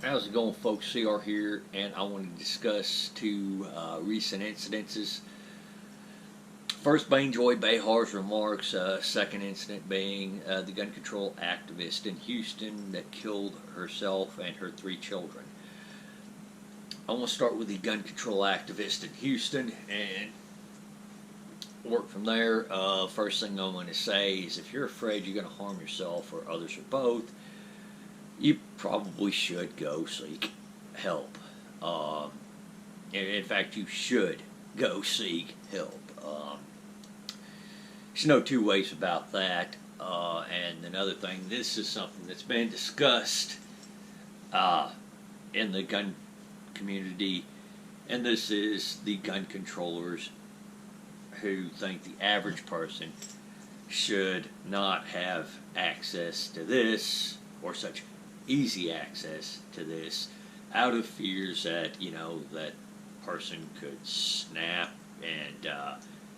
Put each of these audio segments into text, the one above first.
How's it going, folks? CR here, and I want to discuss two recent incidences. First, being Joy Behar's remarks. Second incident being the gun control activist in Houston that killed herself and her three children. I want to start with the gun control activist in Houston and work from there. First thing I'm going to say is if you're afraid you're going to harm yourself or others or both, you probably should go seek help. In fact, you should go seek help. There's no two ways about that. And another thing, this is something that's been discussed in the gun community, and this is the gun controllers who think the average person should not have access to this or such easy access to this out of fears that, that person could snap and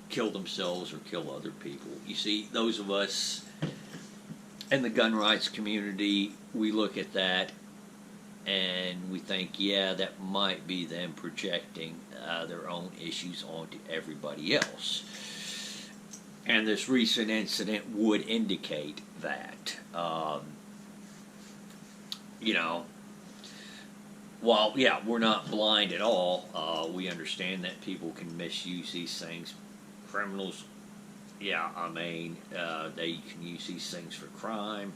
kill themselves or kill other people. You see, those of us in the gun rights community, we look at that and we think, yeah, that might be them projecting their own issues onto everybody else. And this recent incident would indicate that. While, yeah, we're not blind at all, we understand that people can misuse these things. Criminals, yeah, they can use these things for crime.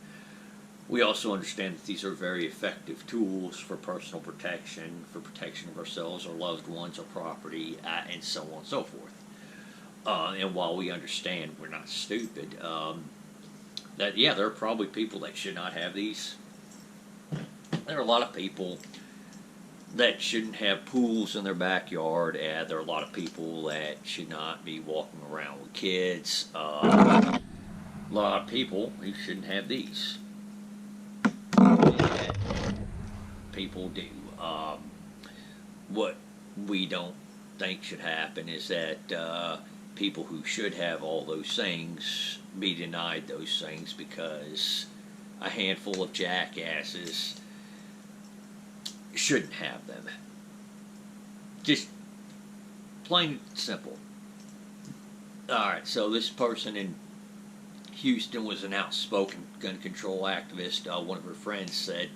We also understand that these are very effective tools for personal protection, for protection of ourselves, our loved ones, our property, and so on and so forth. And while we understand we're not stupid, that, yeah, there are probably people that should not have these. There are a lot of people that shouldn't have pools in their backyard, and there are a lot of people that should not be walking around with kids. A lot of people who shouldn't have these. And people do. What we don't think should happen is that people who should have all those things be denied those things because a handful of jackasses shouldn't have them. Just plain and simple. Alright, so this person in Houston was an outspoken gun control activist. One of her friends said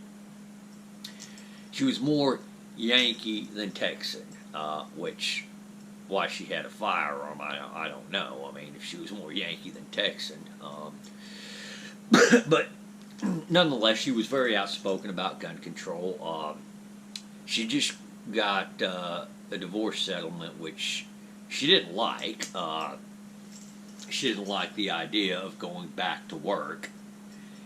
she was more Yankee than Texan, which, why she had a firearm, I don't know. I mean, if she was more Yankee than Texan. But nonetheless, she was very outspoken about gun control. She just got a divorce settlement, which she didn't like. She didn't like the idea of going back to work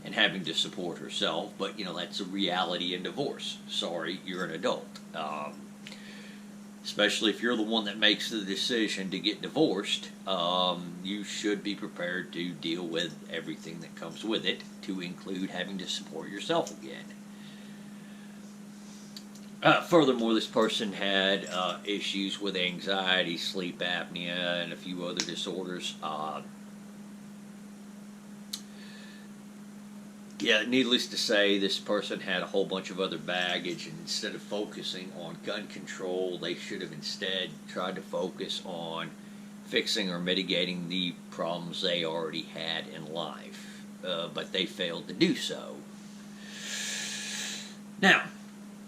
and having to support herself, but, that's a reality in divorce. Sorry, you're an adult. Especially if you're the one that makes the decision to get divorced, you should be prepared to deal with everything that comes with it, to include having to support yourself again. Furthermore, this person had issues with anxiety, sleep apnea, and a few other disorders. Yeah, needless to say, this person had a whole bunch of other baggage, and instead of focusing on gun control, they should have instead tried to focus on fixing or mitigating the problems they already had in life. But they failed to do so. Now,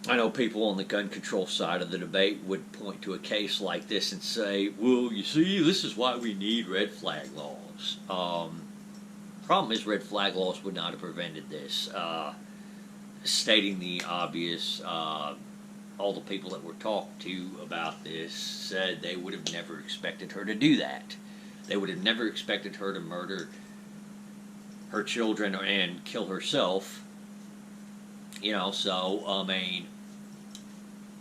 I know people on the gun control side of the debate would point to a case like this and say, well, you see, this is why we need red flag laws. Problem is, red flag laws would not have prevented this. Stating the obvious, all the people that were talked to about this said they would have never expected her to do that. They would have never expected her to murder her children and kill herself.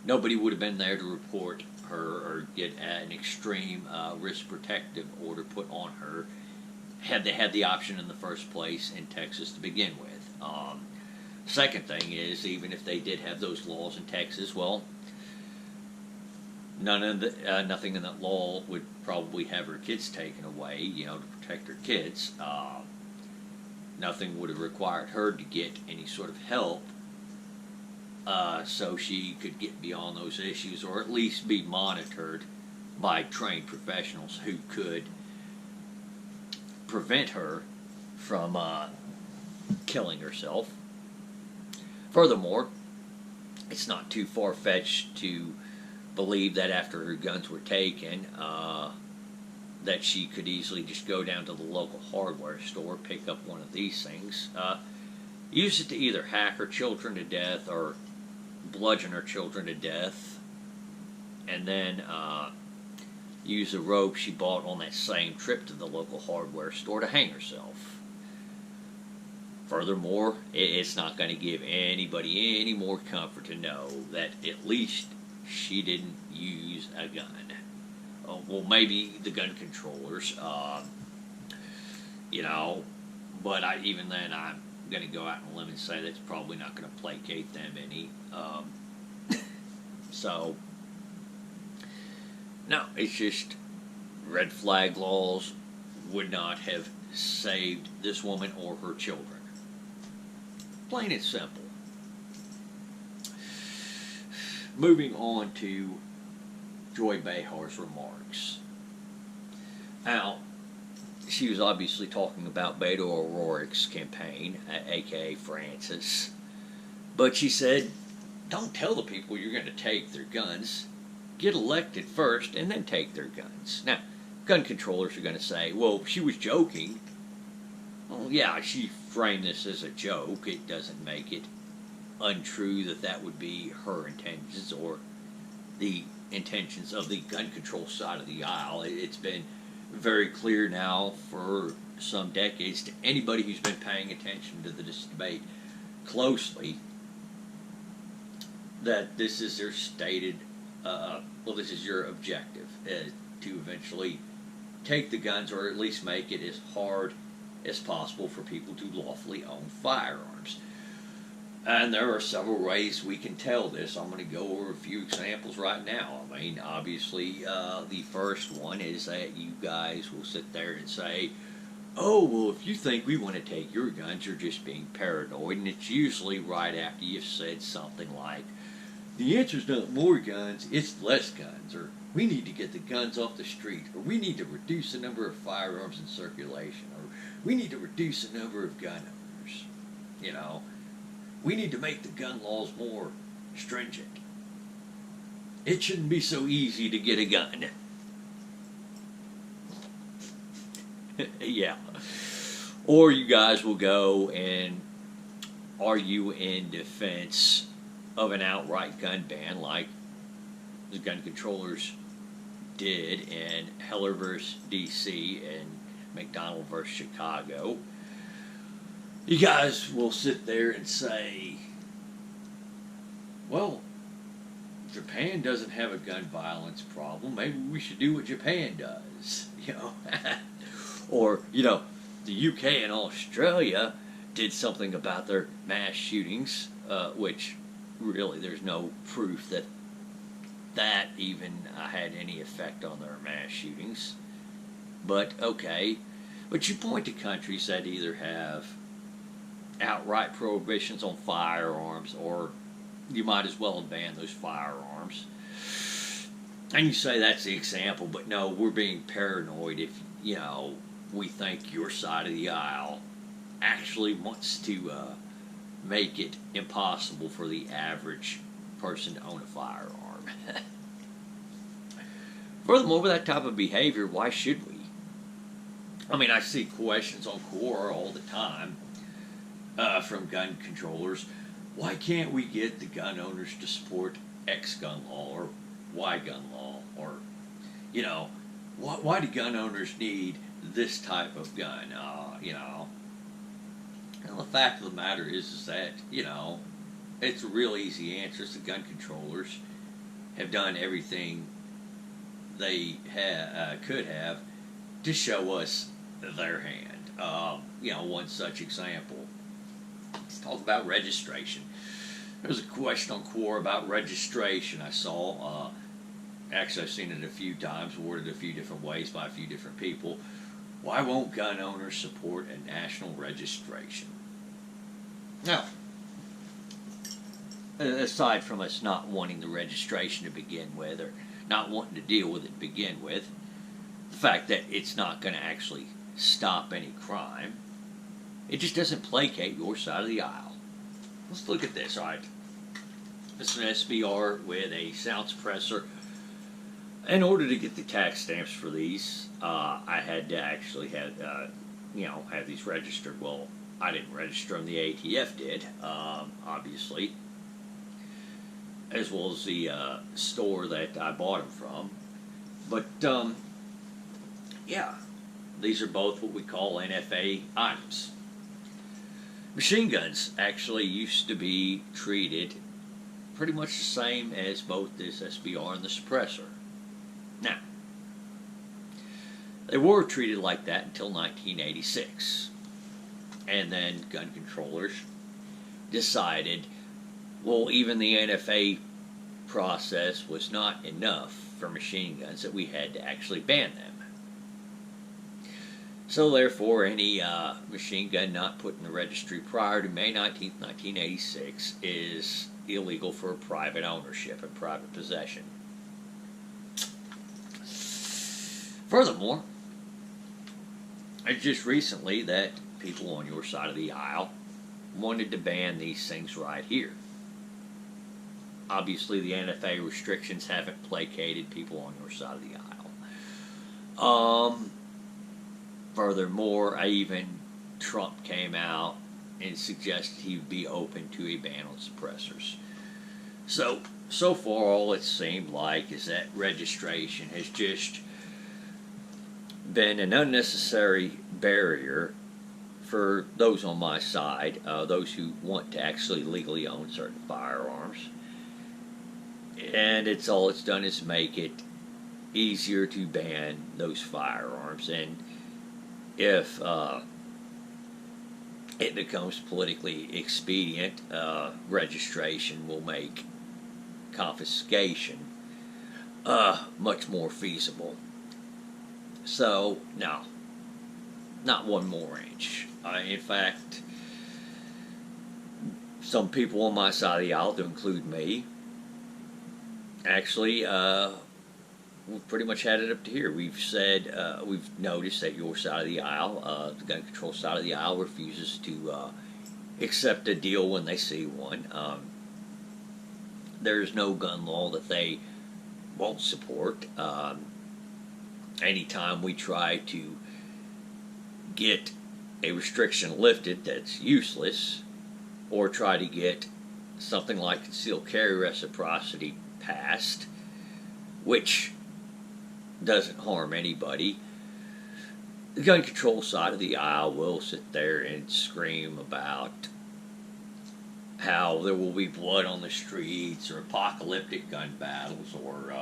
Nobody would have been there to report her or get an extreme risk protective order put on her had they had the option in the first place in Texas to begin with. Second thing is, even if they did have those laws in Texas, well, nothing in that law would probably have her kids taken away, to protect her kids. Nothing would have required her to get any sort of help so she could get beyond those issues, or at least be monitored by trained professionals who could prevent her from killing herself. Furthermore, it's not too far-fetched to believe that after her guns were taken, that she could easily just go down to the local hardware store, pick up one of these things, use it to either hack her children to death or bludgeon her children to death, and then use a rope she bought on that same trip to the local hardware store to hang herself. Furthermore, it's not going to give anybody any more comfort to know that at least she didn't use a gun. Well, maybe the gun controllers, but even then I'm going to go out on a limb and say that's probably not going to placate them any. So, no, it's just red flag laws would not have saved this woman or her children. Plain and simple. Moving on to Joy Behar's remarks. Now, she was obviously talking about Beto O'Rourke's campaign, aka Francis, but she said, don't tell the people you're going to take their guns. Get elected first and then take their guns. Now, gun controllers are going to say, well, she was joking. Well, yeah, she framed this as a joke. It doesn't make it untrue that that would be her intentions or the intentions of the gun control side of the aisle. It's been very clear now for some decades to anybody who's been paying attention to this debate closely that this is their stated, this is your objective, to eventually take the guns or at least make it as hard as possible for people to lawfully own firearms. And there are several ways we can tell this. I'm going to go over a few examples right now. I mean, obviously, the first one is that you guys will sit there and say, oh, well, if you think we want to take your guns, you're just being paranoid. And it's usually right after you've said something like, the answer's not more guns, it's less guns, or we need to get the guns off the street, or we need to reduce the number of firearms in circulation, or we need to reduce the number of gun owners. We need to make the gun laws more stringent. It shouldn't be so easy to get a gun. Yeah. Or you guys will go and argue in defense of an outright gun ban like the gun controllers did in Heller versus D.C. and McDonald versus Chicago. You guys will sit there and say, well, Japan doesn't have a gun violence problem. Maybe we should do what Japan does. Or, the UK and Australia did something about their mass shootings, which really there's no proof that even had any effect on their mass shootings. But, okay. But you point to countries that either have outright prohibitions on firearms, or you might as well ban those firearms. And you say that's the example, but no, we're being paranoid if, we think your side of the aisle actually wants to make it impossible for the average person to own a firearm. Furthermore, with that type of behavior, why should we? I mean, I see questions on Quora all the time from gun controllers. Why can't we get the gun owners to support X gun law or Y gun law? Or, why do gun owners need this type of gun? And the fact of the matter is that, it's a real easy answer. The gun controllers have done everything they could have to show us their hand. One such example. Let's talk about registration. There was a question on Quora about registration I saw. Actually, I've seen it a few times, worded a few different ways by a few different people. Why won't gun owners support a national registration? Now, aside from us not wanting the registration to begin with, or not wanting to deal with it to begin with, the fact that it's not going to actually stop any crime, it just doesn't placate your side of the aisle. Let's look at this. All right, this is an SBR with a sound suppressor. In order to get the tax stamps for these, I had to actually have these registered. Well, I didn't register them; the ATF did, obviously, as well as the store that I bought them from. But yeah, these are both what we call NFA items. Machine guns actually used to be treated pretty much the same as both this SBR and the suppressor. Now, they were treated like that until 1986. And then gun controllers decided, well, even the NFA process was not enough for machine guns, that we had to actually ban them. So therefore, any machine gun not put in the registry prior to May 19th, 1986 is illegal for private ownership and private possession. Furthermore, it's just recently that people on your side of the aisle wanted to ban these things right here. Obviously, the NFA restrictions haven't placated people on your side of the aisle. Furthermore, Trump came out and suggested he would be open to a ban on suppressors. So far, all it seemed like is that registration has just been an unnecessary barrier for those on my side, those who want to actually legally own certain firearms. And all it's done is make it easier to ban those firearms. And if it becomes politically expedient, registration will make confiscation much more feasible. So, no, not one more inch. In fact, some people on my side of the aisle, to include me, actually, we've pretty much had it up to here. We've said, we've noticed that your side of the aisle, the gun control side of the aisle, refuses to accept a deal when they see one. There's no gun law that they won't support. Anytime we try to get a restriction lifted that's useless, or try to get something like concealed carry reciprocity passed, which doesn't harm anybody, the gun control side of the aisle will sit there and scream about how there will be blood on the streets, or apocalyptic gun battles, or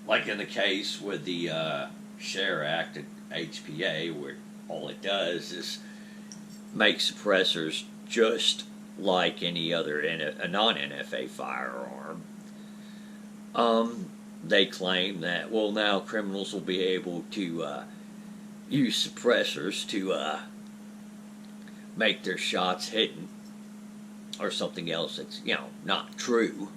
like in the case with the Share Act at HPA, where all it does is make suppressors just like any other a non-NFA firearm. They claim that, well, now criminals will be able to use suppressors to make their shots hidden, or something else that's, not true.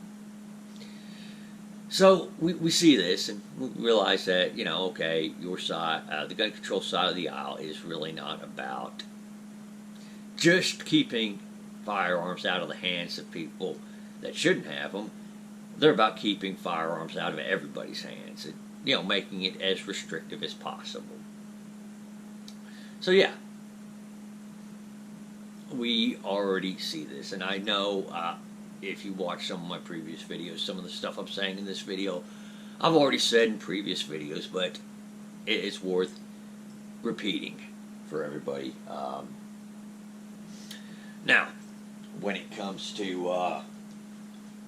So we see this and we realize that, okay, your side, the gun control side of the aisle, is really not about just keeping firearms out of the hands of people that shouldn't have them. They're about keeping firearms out of everybody's hands and, making it as restrictive as possible. So yeah, we already see this, and I know if you watch some of my previous videos, some of the stuff I'm saying in this video, I've already said in previous videos, but it's worth repeating for everybody. Now, when it comes to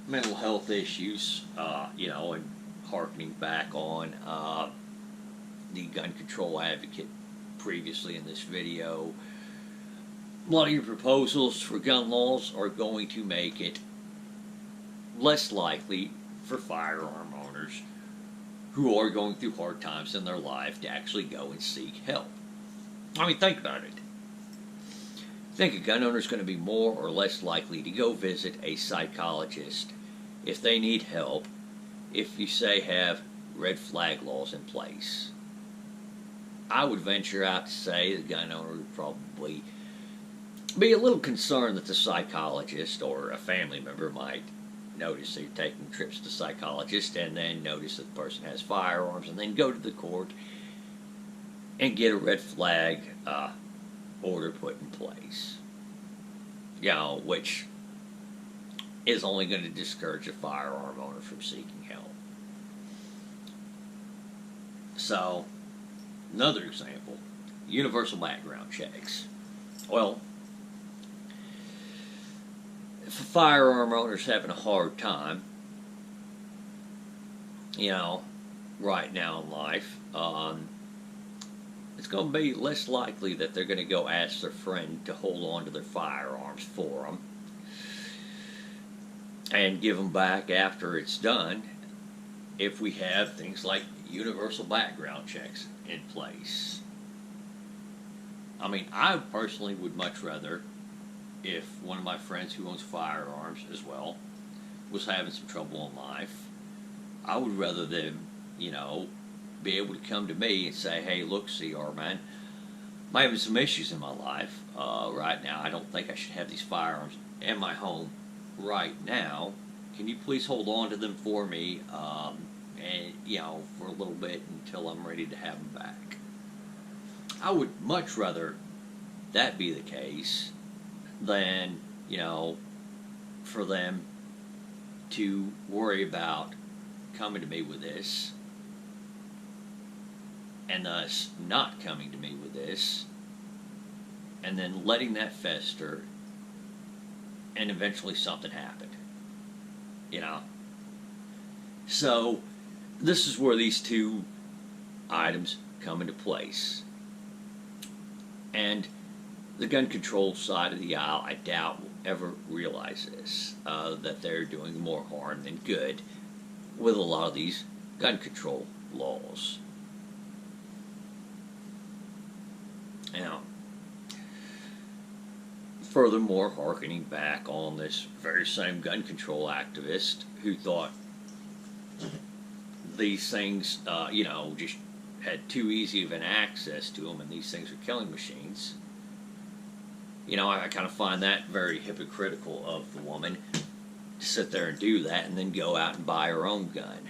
mental health issues, and harkening back on the gun control advocate previously in this video, a lot of your proposals for gun laws are going to make it less likely for firearm owners who are going through hard times in their life to actually go and seek help. I mean, think about it. Think a gun owner is going to be more or less likely to go visit a psychologist if they need help if you say have red flag laws in place? I would venture out to say the gun owner would probably be a little concerned that the psychologist or a family member might notice they're taking trips to the psychologist and then notice that the person has firearms and then go to the court and get a red flag order put in place. Which is only going to discourage a firearm owner from seeking help. So, another example, universal background checks. Well, if a firearm owner's having a hard time, right now in life, it's going to be less likely that they're going to go ask their friend to hold on to their firearms for them and give them back after it's done if we have things like universal background checks in place. I mean, I personally would much rather, if one of my friends who owns firearms as well was having some trouble in life, I would rather them, be able to come to me and say, hey, look, CR man, I'm having some issues in my life right now. I don't think I should have these firearms in my home right now. Can you please hold on to them for me, and for a little bit until I'm ready to have them back? I would much rather that be the case than, for them to worry about coming to me with this and thus not coming to me with this and then letting that fester and eventually something happened. So this is where these two items come into place. And the gun control side of the aisle, I doubt will ever realize this, that they're doing more harm than good with a lot of these gun control laws. Now, furthermore, hearkening back on this very same gun control activist who thought these things, just had too easy of an access to them and these things are killing machines. I kind of find that very hypocritical of the woman to sit there and do that and then go out and buy her own gun.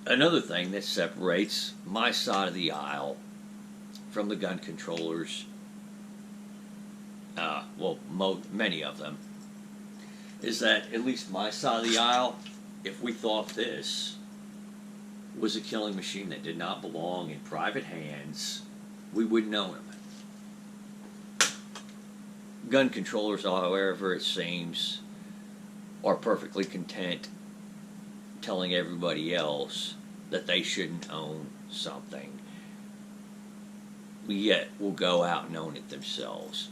Another thing that separates my side of the aisle from the gun controllers, many of them, is that at least my side of the aisle, if we thought this was a killing machine that did not belong in private hands, we wouldn't own them. Gun controllers, however, it seems, are perfectly content telling everybody else that they shouldn't own something, yet will go out and own it themselves,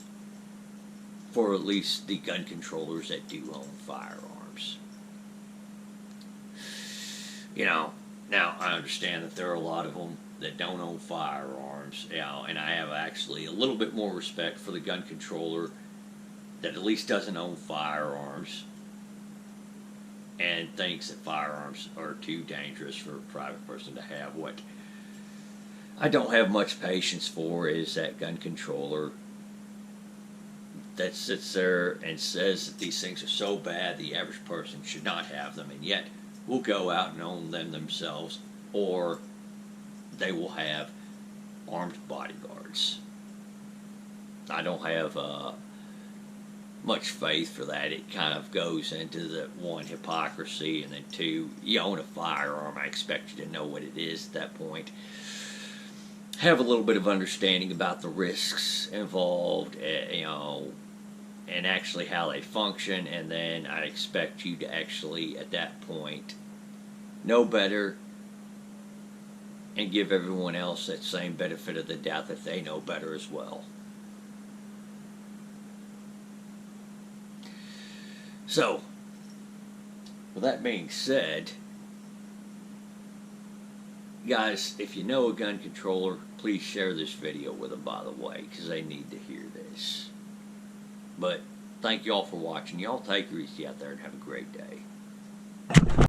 for at least the gun controllers that do own firearms. Now I understand that there are a lot of them that don't own firearms, and I have actually a little bit more respect for the gun controller that at least doesn't own firearms and thinks that firearms are too dangerous for a private person to have. What I don't have much patience for is that gun controller that sits there and says that these things are so bad the average person should not have them, and yet will go out and own them themselves, or they will have armed bodyguards. I don't have much faith for that. It kind of goes into the one, hypocrisy, and then two, you own a firearm, I expect you to know what it is at that point. Have a little bit of understanding about the risks involved, and actually how they function, and then I expect you to actually, at that point, know better and give everyone else that same benefit of the doubt that they know better as well. So, with that being said, guys, if you know a gun controller, please share this video with them, by the way, because they need to hear this. But thank you all for watching. Y'all take it easy out there and have a great day.